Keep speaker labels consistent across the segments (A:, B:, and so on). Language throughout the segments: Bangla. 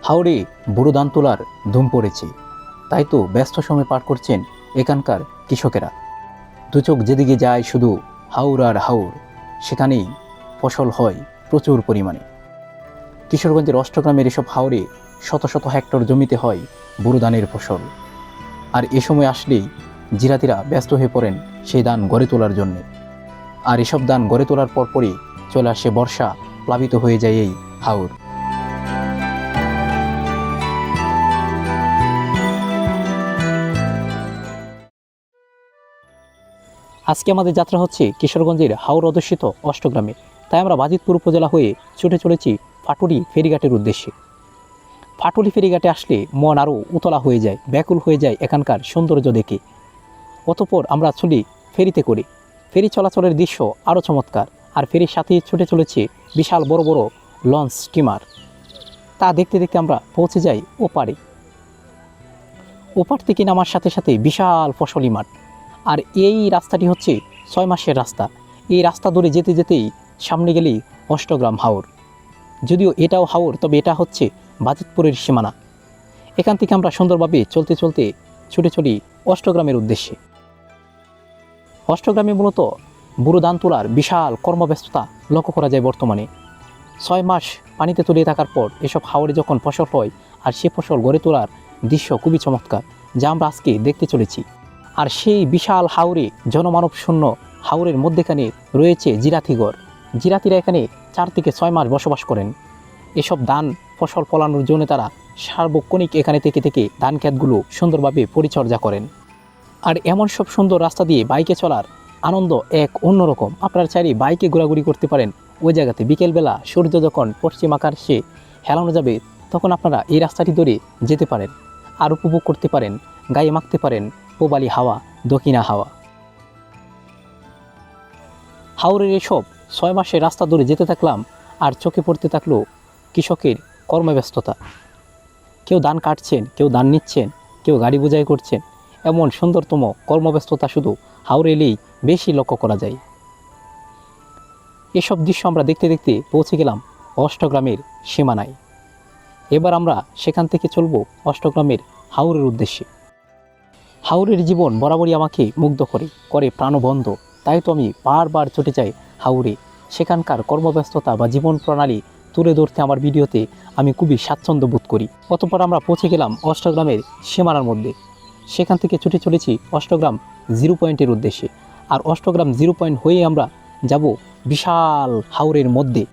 A: হাওরে বুড়ো ধান তোলার ধুম পড়েছে, তাই তো ব্যস্ত সময় পার করছেন এখানকার কৃষকেরা। দু চোখ যেদিকে যায় শুধু হাওর আর হাওর, সেখানেই ফসল হয় প্রচুর পরিমাণে। কিশোরগঞ্জের অষ্টগ্রামের এসব হাওরে শত শত হেক্টর জমিতে হয় বুড়ো ধানের ফসল। আর এ সময় আসলেই জিরাতিরা ব্যস্ত হয়ে পড়েন সেই ধান গড়ে তোলার জন্যে। আর এসব ধান গড়ে তোলার পরপরই চলে আসে বর্ষা, প্লাবিত হয়ে যায় এই হাওর। আজকে আমাদের যাত্রা হচ্ছে কিশোরগঞ্জের হাওর অধ্যুষিত অষ্টগ্রামে। তাই আমরা বাজিতপুর উপজেলা হয়ে ছুটে চলেছি ফাটুলি ফেরিঘাটের উদ্দেশ্যে। ফাটুলি ফেরিঘাটে আসলে মন আরও উতলা হয়ে যায়, ব্যাকুল হয়ে যায় এখানকার সৌন্দর্য দেখে। অতঃপর আমরা চলি ফেরিতে করে। ফেরি চলাচলের দৃশ্য আরও চমৎকার, আর ফেরির সাথেই ছুটে চলেছে বিশাল বড় বড় লঞ্চ, স্টিমার। তা দেখতে দেখতে আমরা পৌঁছে যাই ওপারে। ওপার থেকে নামার সাথে সাথে বিশাল ফসলি মাঠ। আর এই রাস্তাটি হচ্ছে 6 মাসের রাস্তা। এই রাস্তা ধরে যেতে যেতেই সামনে গেলেই অষ্টগ্রাম হাওর। যদিও এটাও হাওর, তবে এটা হচ্ছে বাজিতপুরের সীমানা। এখান থেকে আমরা সুন্দরভাবে চলতে চলতে ছুটে চলি অষ্টগ্রামের উদ্দেশ্যে। অষ্টগ্রামে মূলত বুড়ো ধান তোলার বিশাল কর্মব্যস্ততা লক্ষ্য করা যায় বর্তমানে। 6 মাস পানিতে তলিয়ে থাকার পর এসব হাওরে যখন ফসল হয়, আর সে ফসল গড়ে তোলার দৃশ্য খুবই চমৎকার, যা আমরা আজকে দেখতে চলেছি। আর সেই বিশাল হাওরে, জনমানব শূন্য হাওরের মধ্যেখানে রয়েছে জিরাতিগড়। জিরাতিরা এখানে 4 থেকে 6 মাস বসবাস করেন। এসব ধান ফসল ফলানোর জন্য তারা সার্বক্ষণিক এখানে থেকে থেকে ধান ক্ষেতগুলো সুন্দরভাবে পরিচর্যা করেন। আর এমন সব সুন্দর রাস্তা দিয়ে বাইকে চলার আনন্দ এক অন্যরকম। আপনারা চাইলে বাইকে ঘোরাঘুরি করতে পারেন ওই জায়গাতে। বিকেলবেলা সূর্য যখন পশ্চিম আকাশে হেলানো যাবে, তখন আপনারা এই রাস্তাটি ধরে যেতে পারেন আর উপভোগ করতে পারেন, গায়ে মাখতে পারেন পূবালি হাওয়া, দক্ষিণা হাওয়া। হাওরের এসব 6 মাসের রাস্তা ধরে যেতে থাকলাম, আর চোখে পড়তে থাকলো কৃষকের কর্মব্যস্ততা। কেউ ধান কাটছেন, কেউ ধান নিচ্ছেন, কেউ গাড়ি বোঝাই করছেন। এমন সুন্দরতম কর্মব্যস্ততা শুধু হাওরে এলেই বেশি লক্ষ্য করা যায়। এসব দৃশ্য আমরা দেখতে দেখতে পৌঁছে গেলাম অষ্টগ্রামের সীমানায়। এবার আমরা সেখান থেকে চলব অষ্টগ্রামের হাওরের উদ্দেশ্যে। হাওরের জীবন বরাবরই আমাকে মুগ্ধ করে প্রাণবন্ধ। তাই তো আমি বারবার ছুটে যাই হাওরে। সেখানকার কর্মব্যস্ততা বা জীবন প্রণালী তুলে ধরতে আমার ভিডিওতে আমি খুবই স্বাচ্ছন্দ্য বোধ করি। অতঃপর আমরা পৌঁছে গেলাম অষ্টগ্রামের সীমানার মধ্যে। সেখান থেকে ছুটে চলেছি অষ্টগ্রাম 0 পয়েন্টের উদ্দেশ্যে। আর অষ্টগ্রাম 0 পয়েন্ট হয়ে আমরা যাব বিশাল হাওরের মধ্যে।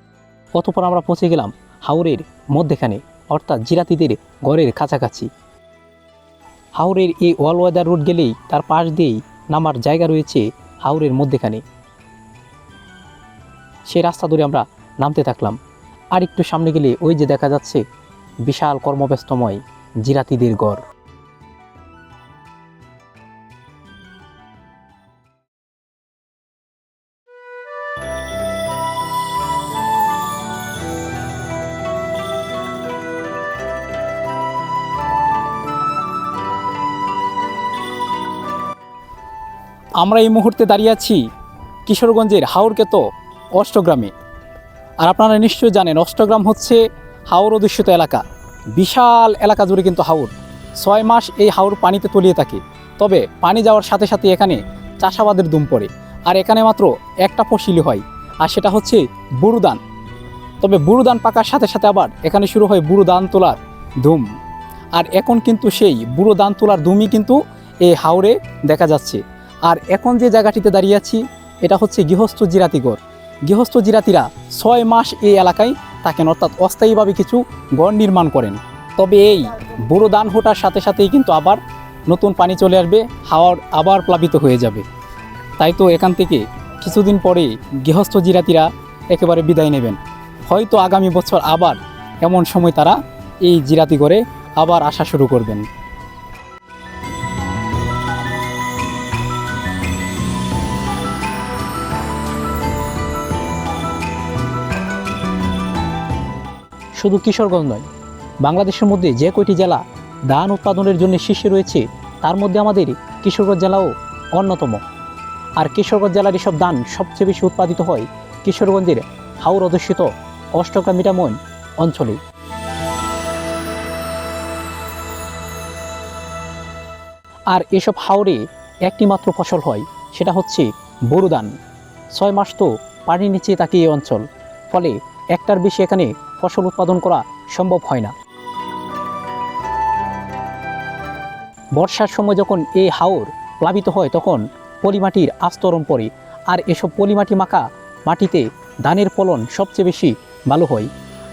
A: অতঃপর আমরা পৌঁছে গেলাম হাওরের মধ্যেখানে, অর্থাৎ জিরাতিদের গড়ের কাছাকাছি। হাওরের এই অল ওয়েদার রোড গেলেই তার পাশ দিয়েই নামার জায়গা রয়েছে হাওরের মধ্যেখানে। সেই রাস্তা ধরে আমরা নামতে থাকলাম। আর একটু সামনে গেলে ওই যে দেখা যাচ্ছে বিশাল কর্মব্যস্তময় জিরাতিদের গড়। আমরা এই মুহূর্তে দাঁড়িয়ে আছি কিশোরগঞ্জের হাওরকেত অষ্টগ্রামে। আর আপনারা নিশ্চয়ই জানেন অষ্টগ্রাম হচ্ছে হাওর অধ্যুষিত এলাকা। বিশাল এলাকা জুড়ে কিন্তু হাওর। 6 মাস এই হাওর পানিতে তলিয়ে থাকে। তবে পানি যাওয়ার সাথে সাথে এখানে চাষাবাদের ধুম পড়ে। আর এখানে মাত্র একটা ফসলি হয়, আর সেটা হচ্ছে বুড়ো ধান। তবে বুড়ো ধান পাকার সাথে সাথে আবার এখানে শুরু হয় বুড়ো ধান তোলার ধুম। আর এখন কিন্তু সেই বুড়ো ধান তোলার ধুমই কিন্তু এই হাওরে দেখা যাচ্ছে। আর এখন যে জায়গাটিতে দাঁড়িয়ে আছি, এটা হচ্ছে গৃহস্থ জিরাতিগড়। গৃহস্থ জিরাতিরা 6 মাস এই এলাকায় থাকেন, অর্থাৎ অস্থায়ীভাবে কিছু গড় নির্মাণ করেন। তবে এই বুড়ো ধান হোটার সাথে সাথেই কিন্তু আবার নতুন পানি চলে আসবে, হাওর আবার প্লাবিত হয়ে যাবে। তাই তো এখান থেকে কিছুদিন পরে গৃহস্থ জিরাতিরা একেবারে বিদায় নেবেন। হয়তো আগামী বছর আবার এমন সময় তারা এই জিরাতিগড়ে আবার আসা শুরু করবেন। শুধু কিশোরগঞ্জ নয়, বাংলাদেশের মধ্যে যে কয়টি জেলা ধান উৎপাদনের জন্য শীর্ষে রয়েছে, তার মধ্যে আমাদের কিশোরগঞ্জ জেলাও অন্যতম। আর কিশোরগঞ্জ জেলার এসব ধান সবচেয়ে বেশি উৎপাদিত হয় কিশোরগঞ্জের হাওর অধ্যুষিত অষ্টগ্রাম মিঠামইন অঞ্চলে। আর এসব হাওরে একটি মাত্র ফসল হয়, সেটা হচ্ছে বোরো ধান। 6 মাস তো পানির নিচে থাকে এই অঞ্চল, ফলে একটার বেশি এখানে ফসল উৎপাদন করা সম্ভব হয় না। বর্ষার সময় যখন এই হাওর প্লাবিত হয় তখন পলিমাটির আস্তরণ পড়ে, আর এসব পলিমাটি মাখা মাটিতে ধানের ফলন সবচেয়ে বেশি ভালো হয়।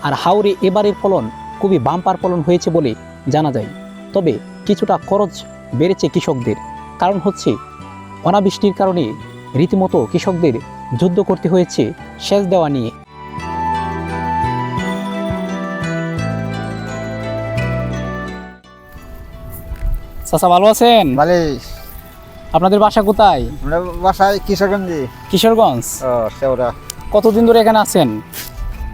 A: আর হাওরে এবারের ফলন খুবই বাম্পার ফলন হয়েছে বলে জানা যায়। তবে কিছুটা খরচ বেড়েছে কৃষকদের, কারণ হচ্ছে অনাবৃষ্টির কারণে রীতিমতো কৃষকদের যুদ্ধ করতে হয়েছে সেচ দেওয়া নিয়ে। চাচা ভালো আছেন?
B: ভালো।
A: আপনাদের বাসা কোথায়?
B: আমরা বাসায় কিশোরগঞ্জে।
A: কিশোরগঞ্জ।
B: সেওরা
A: কতদিন ধরে এখানে আছেন?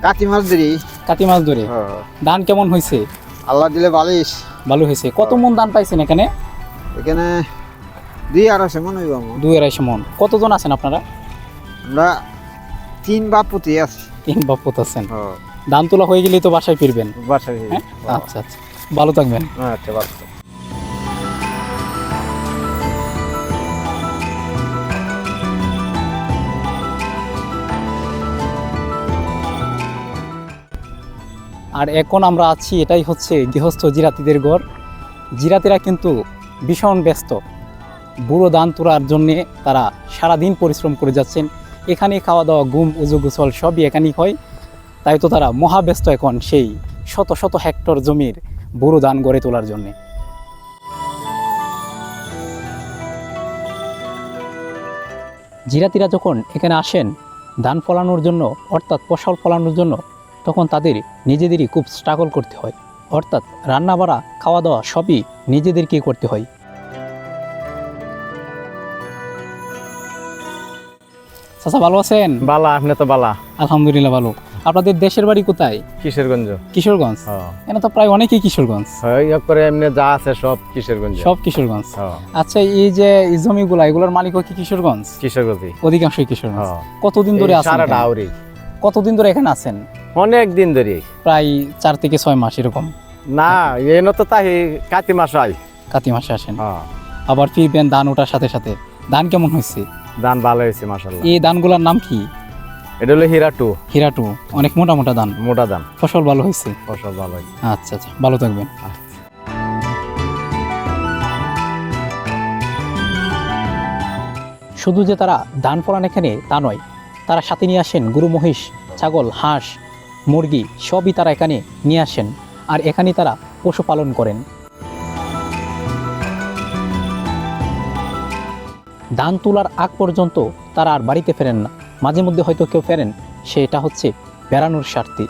B: কাতি মাছ ধরি।
A: কাতি মাছ ধরে। ধান কেমন হয়েছে?
B: আল্লাহ দিলে বালিশ
A: ভালো হয়েছে। কত মন ধান পাইছেন এখানে?
B: এখানে 2-2.5 মন হইব।
A: 2-2.5 মন। কতজন আছেন আপনারা?
B: আমরা 3 বাপুতি আছি।
A: 3 বাপুত আছেন। ধান তোলা হয়ে গেলেই তো বাসায় ফিরবেন?
B: বাসায়।
A: আচ্ছা আচ্ছা, ভালো থাকবেন।
B: আচ্ছা ভালো।
A: আর এখন আমরা আছি, এটাই হচ্ছে গৃহস্থ জিরাতিদের ঘর। জিরাতিরা কিন্তু ভীষণ ব্যস্ত। বুড়ো ধান তোলার জন্যে তারা সারাদিন পরিশ্রম করে যাচ্ছেন। এখানে খাওয়া দাওয়া, ঘুম, উজু গোসল সবই এখানেই হয়। তাই তো তারা মহাব্যস্ত এখন সেই শত শত হেক্টর জমির বুড়ো ধান গড়ে তোলার জন্যে। জিরাতিরা যখন এখানে আসেন ধান ফলানোর জন্য, অর্থাৎ ফসল ফলানোর জন্য, তখন তাদের নিজেদেরই খুব স্ট্রাগল করতে হয়। অর্থাৎ রান্না বাড়া, খাওয়া দাওয়া সবই নিজেদেরকেই করতে হয়। চাচা ভালো আছেন?
C: বালা, আপনি তো বালা।
A: আলহামদুলিল্লাহ ভালো। আপনাদের দেশের বাড়ি কোথায়?
C: কিশোরগঞ্জ।
A: কিশোরগঞ্জ। এখানে তো প্রায় অনেকেই কিশোরগঞ্জ।
C: করে এমনি যা আছে সব কিশোরগঞ্জ।
A: সব কিশোরগঞ্জ। আচ্ছা, এই যে এই জমিগুলা, এগুলোর মালিকও কি কিশোরগঞ্জ?
C: কিশোরগঞ্জ,
A: অধিকাংশই কিশোরগঞ্জ। কতদিন ধরে আছেন? কতদিন ধরে এখানে আছেন?
C: অনেক দিন ধরে,
A: প্রায় 4 থেকে 6 মাস এরকম।
C: না এই তো তাই কাতি মাস হয়।
A: কাতি মাসে আসেন, আবার ফিরবেন ধান ওঠার সাথে সাথে। ধান কেমন হয়েছে?
C: ধান ভালো হয়েছে মাশাআল্লাহ।
A: এই ধানগুলোর নাম কি?
C: এটা হলো হীরাটু।
A: হীরাটু, অনেক মোটা মোটা ধান।
C: মোটা ধান।
A: ফসল ভালো হয়েছে?
C: ফসল ভালো হয়েছে।
A: আচ্ছা আচ্ছা, ভালো থাকবেন। শুধু যে তারা ধান ফলান এখানে তা নয়, তারা সাথে নিয়ে আসেন গরু, মহিষ, ছাগল, হাঁস, মুরগি সবই তারা এখানে নিয়ে আসেন। আর এখানে তারা পশুপালন করেন। ধান তোলার আগ পর্যন্ত তারা আর বাড়িতে ফেরেন না। মাঝে মধ্যে হয়তো কেউ ফেরেন, সেটা হচ্ছে বেড়ানোর স্বার্থে।